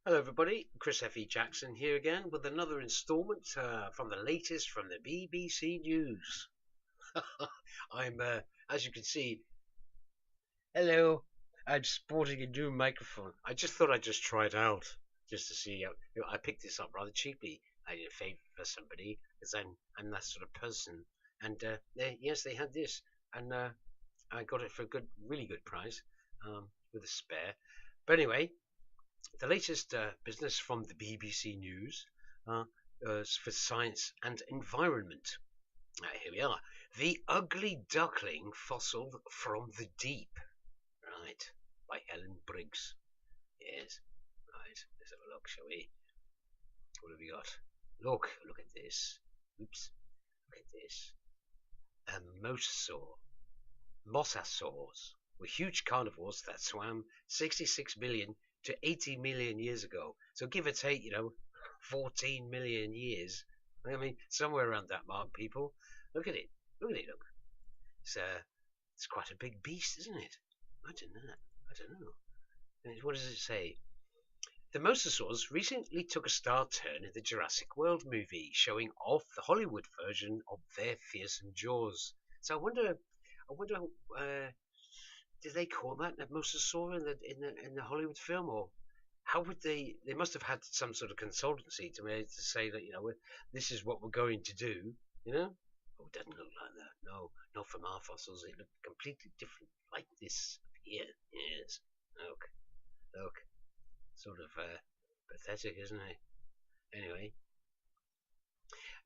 Hello, everybody. Chris F.E. Jackson here again with another instalment from the latest from the BBC News. I'm, as you can see, hello. I'm sporting a new microphone. I just thought I'd just try it out, just to see. I picked this up rather cheaply. I did a favour for somebody because I'm that sort of person. And yes, they had this, and I got it for a really good price, with a spare. But anyway, the latest business from the BBC News for science and environment. Here we are. The Ugly Duckling Fossil from the Deep. Right. By Helen Briggs. Yes. Right. Let's have a look, shall we? What have we got? Look at this. Oops. Look at this. A mosasaurs were huge carnivores that swam 66 million to 80 million years ago. So give or take, 14 million years. I mean, somewhere around that mark, people. Look at it. Look. It's quite a big beast, isn't it? Imagine that. I don't know. And what does it say? The mosasaurs recently took a star turn in the Jurassic World movie, showing off the Hollywood version of their fearsome jaws. So I wonder, did they call that a mosasaur in the Hollywood film, or how would they? They must have had some sort of consultancy to say that this is what we're going to do. Oh, it doesn't look like that. No, not from our fossils. It looked completely different, like this here. Yes. Look. Sort of pathetic, isn't it? Anyway.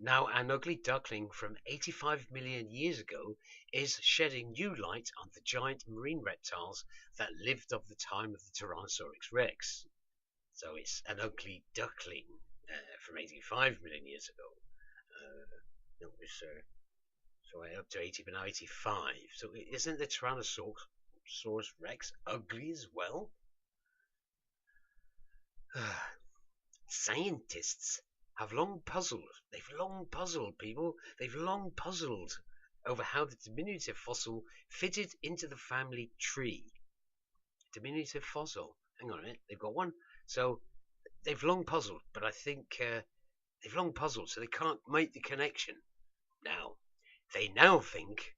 Now, an ugly duckling from 85 million years ago is shedding new light on the giant marine reptiles that lived of the time of the Tyrannosaurus Rex. So it's an ugly duckling from 85 million years ago. So up to 80, but now 85. So isn't the Tyrannosaurus Rex ugly as well? Scientists have long puzzled. They've long puzzled people. They've long puzzled over how the diminutive fossil fitted into the family tree. Diminutive fossil. Hang on a minute. They've got one. So they've long puzzled, but I think they've long puzzled, so they can't make the connection. Now, they now think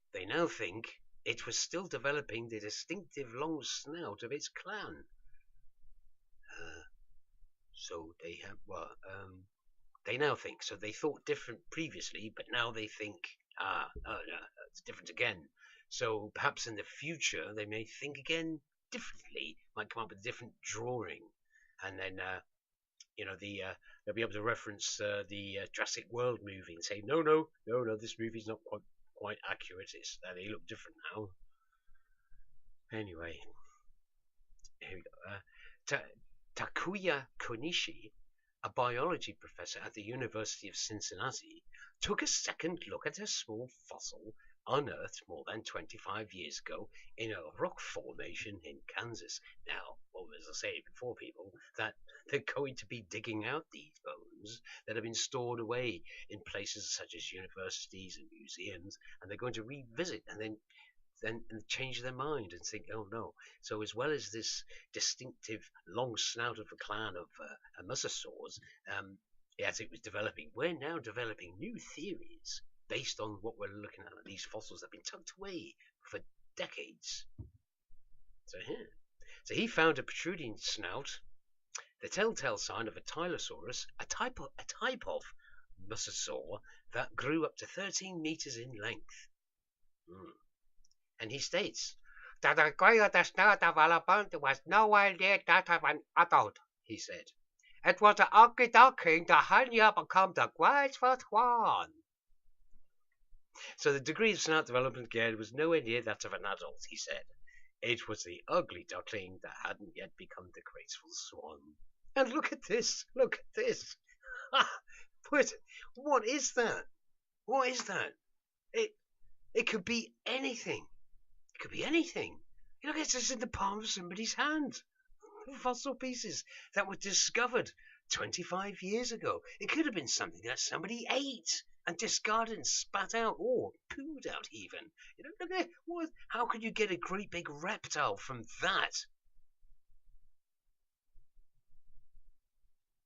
it was still developing the distinctive long snout of its clan. So they have they now think. So they thought different previously, but now they think it's different again. So perhaps in the future they may think again differently, might come up with a different drawing, and then they'll be able to reference the Jurassic World movie and say no, this movie's not quite accurate. They look different now. Anyway, here we go. Takuya Konishi, a biology professor at the University of Cincinnati, took a second look at a small fossil unearthed more than 25 years ago in a rock formation in Kansas. Now, as I say before, people, that they're going to be digging out these bones that have been stored away in places such as universities and museums, and they're going to revisit and then change their mind and think, oh no. So as well as this distinctive long snout of the clan of mosasaurs, as it was developing, we're now developing new theories based on what we're looking at. These fossils that have been tucked away for decades. So here, he found a protruding snout, the telltale sign of a Tylosaurus, a type of mosasaur that grew up to 13 meters in length. And he states that the grade of the snout development was nowhere near that of an adult, he said. It was the ugly duckling that hadn't yet become the graceful swan. So the degree of snout development again was nowhere near that of an adult, he said. It was the ugly duckling that hadn't yet become the graceful swan. And look at this. But what is that? What is that? It could be anything. It could be anything. Look, it's just in the palm of somebody's hand. Fossil pieces that were discovered 25 years ago. It could have been something that somebody ate and discarded and spat out, or pooed out even. Look at how could you get a great big reptile from that?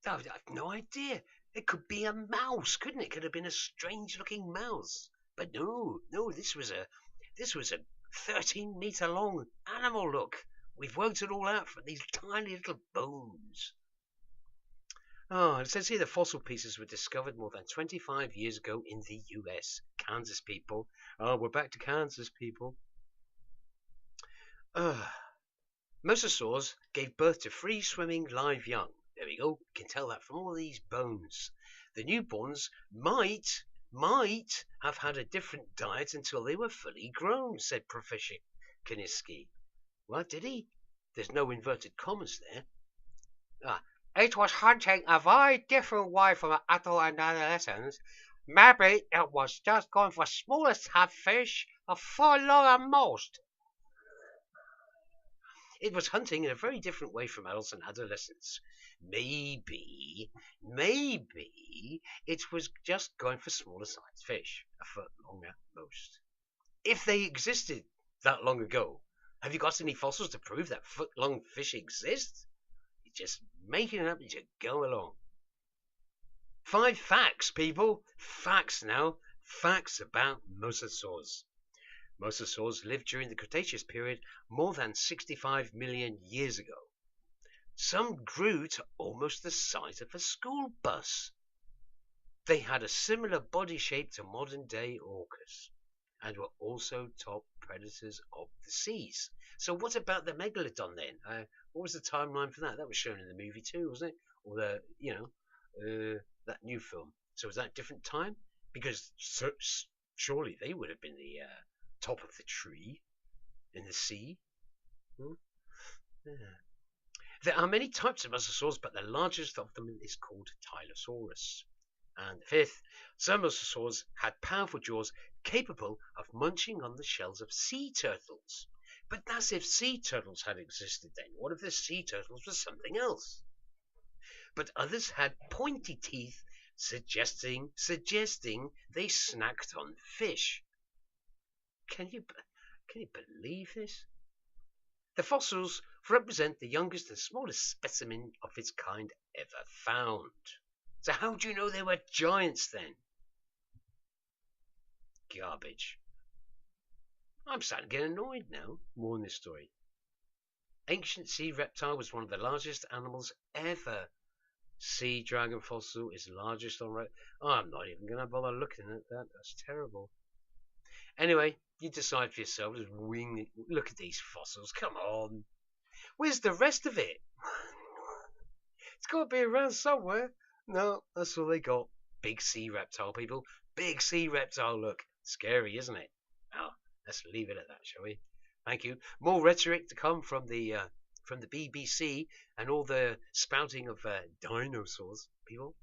I've no idea. It could be a mouse, couldn't it? Could have been a strange-looking mouse. But no, this was a 13-meter long animal. Look, we've worked it all out from these tiny little bones. Oh, it says here the fossil pieces were discovered more than 25 years ago in the US. Kansas, people. Oh, we're back to Kansas, people. Mosasaurs gave birth to free-swimming live young. There we go. You can tell that from all these bones. The newborns might have had a different diet until they were fully grown, said Professor Kaniski. What, did he? There's no inverted commas there. It was hunting a very different way from adult and adolescents. Maybe it was just going for smaller fish or far longer than most. It was hunting in a very different way from adults and adolescents. Maybe it was just going for smaller sized fish, a foot long at most. If they existed that long ago, have you got any fossils to prove that foot long fish exist? You're just making it up as you go along. 5 facts, people. Facts now. Facts about mosasaurs. Mosasaurs lived during the Cretaceous period more than 65 million years ago. Some grew to almost the size of a school bus. They had a similar body shape to modern-day orcas and were also top predators of the seas. So what about the megalodon then? What was the timeline for that? That was shown in the movie too, wasn't it? Or that new film. So was that a different time? Because surely they would have been the top of the tree in the sea. Yeah. There are many types of mosasaurs, but the largest of them is called Tylosaurus. And fifth, some mosasaurs had powerful jaws capable of munching on the shells of sea turtles. But that's if sea turtles had existed then. What if the sea turtles were something else? But others had pointy teeth, suggesting they snacked on fish. Can you believe this? The fossils represent the youngest and smallest specimen of its kind ever found. So how do you know they were giants then? Garbage. I'm starting to get annoyed now. More in this story. Ancient sea reptile was one of the largest animals ever. Sea dragon fossil is largest on record. Oh, I'm not even going to bother looking at that. That's terrible. Anyway, you decide for yourself. Just look at these fossils. Come on. Where's the rest of it? It's got to be around somewhere. No, that's all they got. Big sea reptile, people. Big sea reptile. Look, scary, isn't it? Oh, let's leave it at that, shall we? Thank you. More rhetoric to come from the BBC and all the spouting of dinosaurs, people.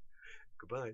Goodbye.